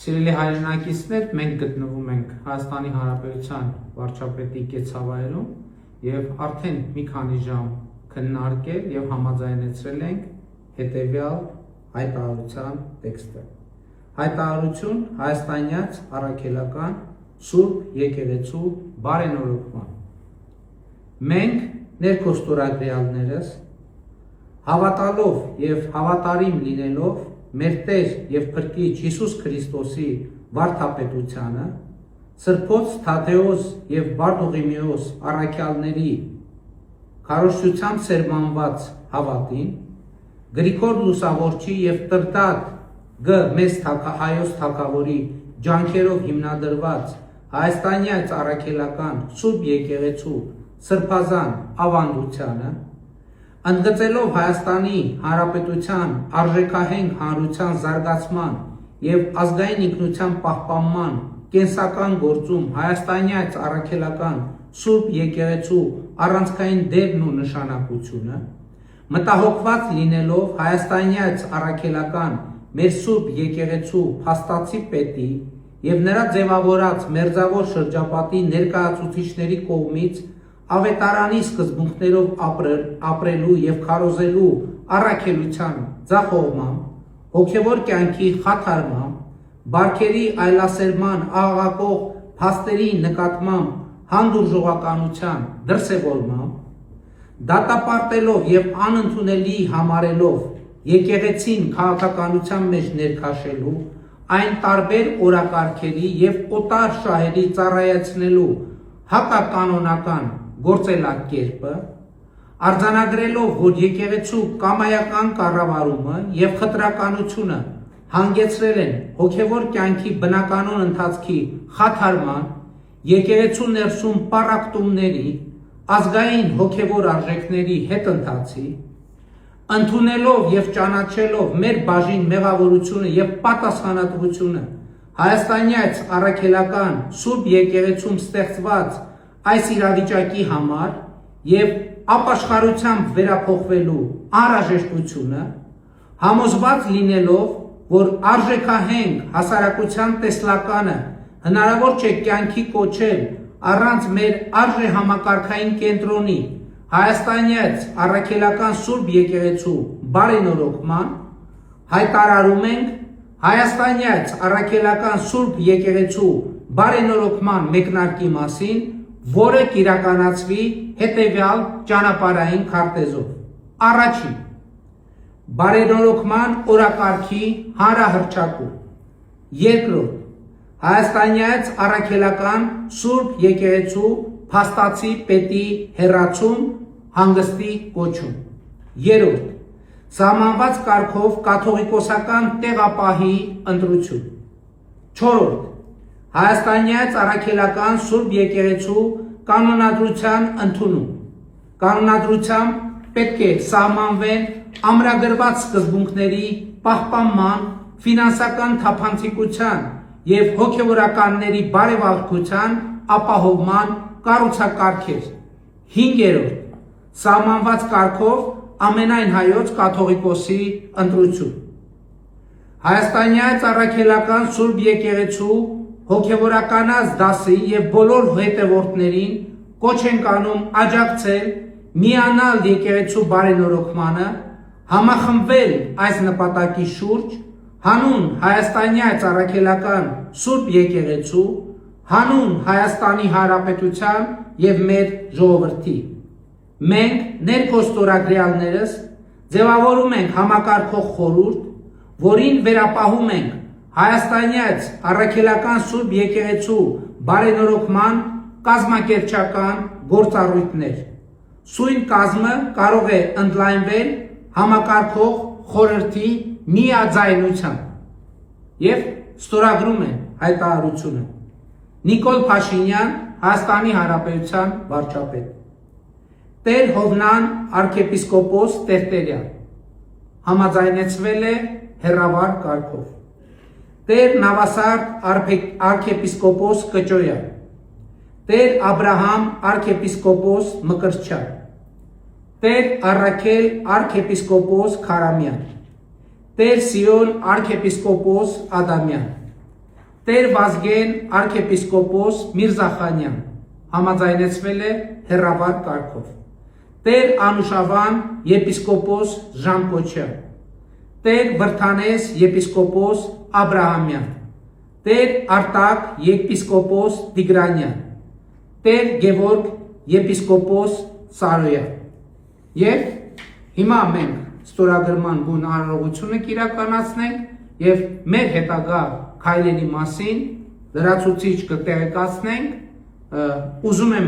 Սիրելի հայրենակիցներ, մենք գտնվում ենք Հայաստանի Հանրապետության վարչապետի կեցավայրում եւ արդեն մի քանի ժամ քննարկել եւ համաձայնեցրել ենք հետեւյալ հայտարարության տեքստը։ Հայտարարություն հայաստանյաց առաքելական Սուրբ Եկեղեցու բարենորոգման։ Մենք ներկոստորագրյալներս հավատալով եւ հավատարիմ լինելով մեր Տեր եւ Փրկիչ Հիսուս Քրիստոսի վարդապետությանը, Սրբոց Թադեոս եւ Բարդուղիմեոս առաքյալների քարոզչությամբ սերմանված հավատին, Գրիգոր Լուսավորչի եւ Տրտատ Գ. Մեծ Հայոց թագավորի ջանքերով հիմնադրված հայաստանյաց առաքելական Սուրբ Եկեղեցու սրբազան ավանդությանը, ընդգծելով Հայաստանի Հանրապետության արժեքահենք հանրության զարգացման եւ ազգային ինքնության պահպանման կենսական գործում հայաստանյաց առաքելական Սուրբ Եկեղեցու առանցքային դերն ու նշանակությունը, մտահոգված լինելով հայաստանյաց առաքելական մեր Սուրբ Եկեղեցու փաստացի պետի եւ նրա ձևավորած մերձավոր շրջապատի ներկայացուցիչների կողմից ավետարանի սկզբունքներով ապրելու եւ քարոզելու առաքելության ձախողմամբ, հոգեվոր կյանքի խաթարմամբ, բարքերի այլասերման աղաղակող փաստերի նկատմամբ հանդուրժողականության դրսևորմամբ, դատապարտելով եւ անընդունելի համարելով եկեղեցին քաղաքականության մեջ ներքաշելու, այն տարբեր օրակարգերի եւ օտար շահերի ծառայեցնելու հակականոնական գործելակերպը, արձանագրելով, որ եկեղեցու կամայական կառավարումը եւ խտրականությունը հանգեցրել են հոգեվոր կյանքի բնականոն ընթացքի խաթարման, եկեղեցու ներսում պառակտումների, ազգային հոգեվոր արժեքների հետընթացի, ընդունելով եւ ճանաչելով մեր բաժին մեղավորությունը եւ պատասխանատվությունը հայաստանյաց առաքելական Սուրբ Եկեղեցում ստեղծված այս իրավիճակի համար եւ ապաշխարությամբ վերափոխվելու անհրաժեշտությունը, համոզված լինելով, որ արժեքահենք հասարակության տեսլականը հնարավոր չէ կյանքի կոչել առանց մեր արժեհամակարգային կենտրոնի հայաստանյաց առաքելական Սուրբ Եկեղեցու բարենորոգման, հայտարարում ենք հայաստանյաց առաքելական Սուրբ Եկեղեցու բարենորոգման մեկնարկի մասին, որը կիրականացվի հետևյալ ճանապարհային քարտեզով։ Առաջին, բարենորոգման օրակարգի հանրահռչակում։ Երկրորդ, հայաստանյաց առաքելական Սուրբ Եկեղեցու փաստացի պետի հեռացում, հանգստի կոչում։ Երրորդ, սահմանված կարգով կաթողիկոսական տեղապահի ընտրություն։ Չորրորդ, հայաստանյաց առաքելական Սուրբ Եկեղեցու կանոնադրության ընդունում։ Կանոնադրությամբ պետք է սահմանվեն ամրագրված սկզբունքների պահպանման, ֆինանսական թափանցիկության եւ հոգեվորականների բարեվարկության ապահովման կառուցակարգեր։ Հինգերորդ, սահմանված կարգով ամենայն հայոց կաթողիկոսի ընտրություն։ Հայաստանյաց առաքելական Սուրբ Եկեղեցու հոգեվորականած դասի եւ բոլոր հետևորդներին կոչ ենք անում աջակցել, միանալ եկեղեցու բարենորոգմանը, համախմբվել այս նպատակի շուրջ, հանուն հայաստանյաց առաքելական Սուրբ Եկեղեցու, հանուն Հայաստանի Հանրապետության եւ մեր ժողովրդի։ Մենք ներկոստորագրյալներս ձևավորում ենք համակարգող խորհուրդ, որին վերապահում ենք հայաստանյաց առաքելական Սուրբ Եկեղեցու բարենորոգման կազմակերպչական գործառույթներ։ Սույն կազմը կարող է ընդլայնվել համակարգող խորհրդի միաձայնությամբ եւ ստորագրում է հայտարարությունը Նիկոլ Փաշինյան, Հայաստանի Հանրապետության վարչապետ, Տեր Հովնան arczepiskopos Տերտերյան, համաձայնեցվել է հեռավար կարգով, Տեր Նավասարդ arczepiskopos Կճոյան, Տեր Աբրահամ arczepiskopos Մկրտչյան, Տեր Առաքել arczepiskopos Քարամյան, Տեր Սիոն arczepiskopos Ադամյան, Տեր Վազգեն arczepiskopos Միրզախանյան համաձայնեցվել է հեռավար կարգով։ Տեր Անուշավան եպիսկոպոս Ժան Կոչյան, Տեր Վրթանես եպիսկոպոս Աբրահամյան, Տեր Արտակ եպիսկոպոս Տիգրանյան, Տեր Գևորգ եպիսկոպոս Սարոյան։ Եվ հիմա մենք ստորագրման բուն արարողությունը կիրականացնենք եւ մեր հետագա քայլերի մասին լրացուցիչ կտեղեկացնենք, ուզում եմ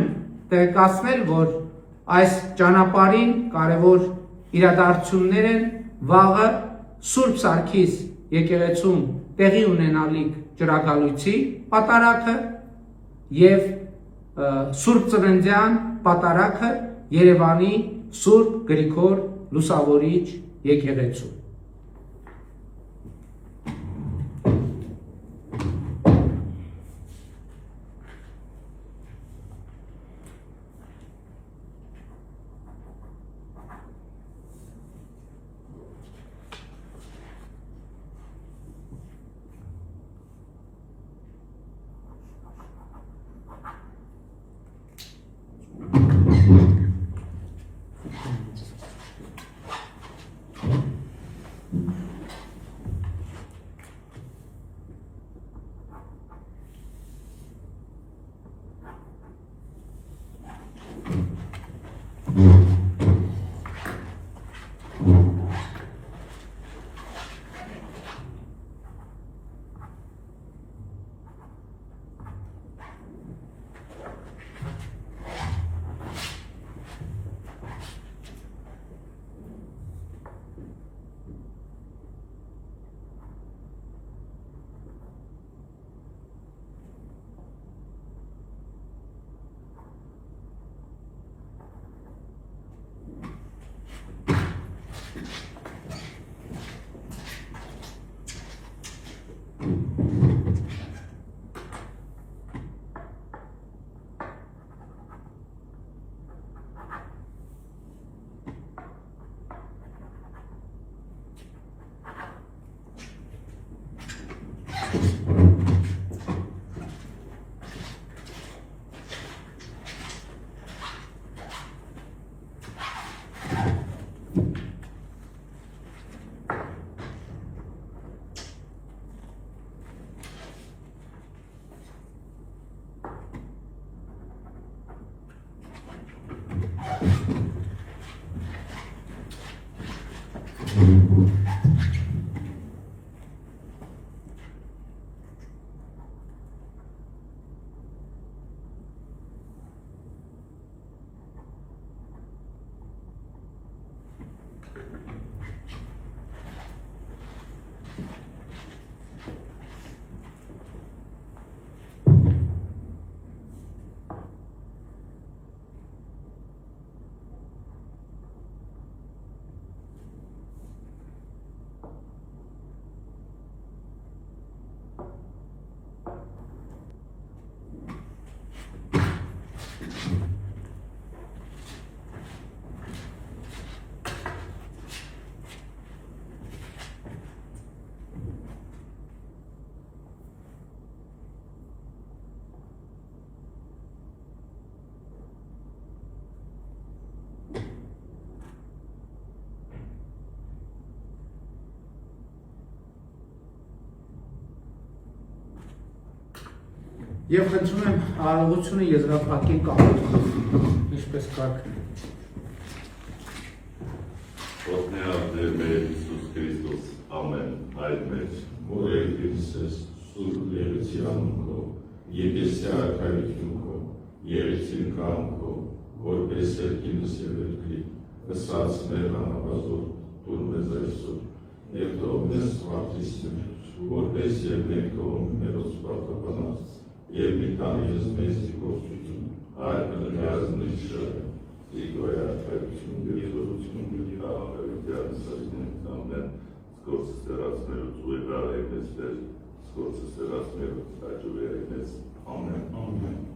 տեղեկացնել, որ այս ճանապարհին կարևոր իրադարձություններ են վաղը Սուրբ Սարգիս եկեղեցում տեղի ունենալիք ջրագալույցի պատարագը եւ Սուրբ Ծննդյան պատարագը Երևանի Սուրբ Գրիգոր Լուսավորիչ եկեղեցում։ Եվ խնդրում եմ արարողությունը եզրափակել կապույտով, ինչպես կարգն է։ Օգնյալ մեր Հիսուս Քրիստոս, ամեն, այդ մեջ, որ Քրիստոս սուրբ երեցյան քո, եկեսի արքայություն քո, երեցին կամ քո, որպես երկինս եւ երկրի, ըսած մեր անաբազոր, դուր մեզ այսօր, եւ թող մեզ վարդիսներ, որպես եւ մենք թողում մերոց պարտականած, եւ մի տանիես մեզ գործություն, այլ կնկարազնի շարը, Իգոյա արքայություն եւ զորություն եւ տարավերության սրտին ամեն սկորցը սերացնելուց ու եվրայինες դեր, սկորցը սերացնելուց աճուվերինες, ամեն, ամեն։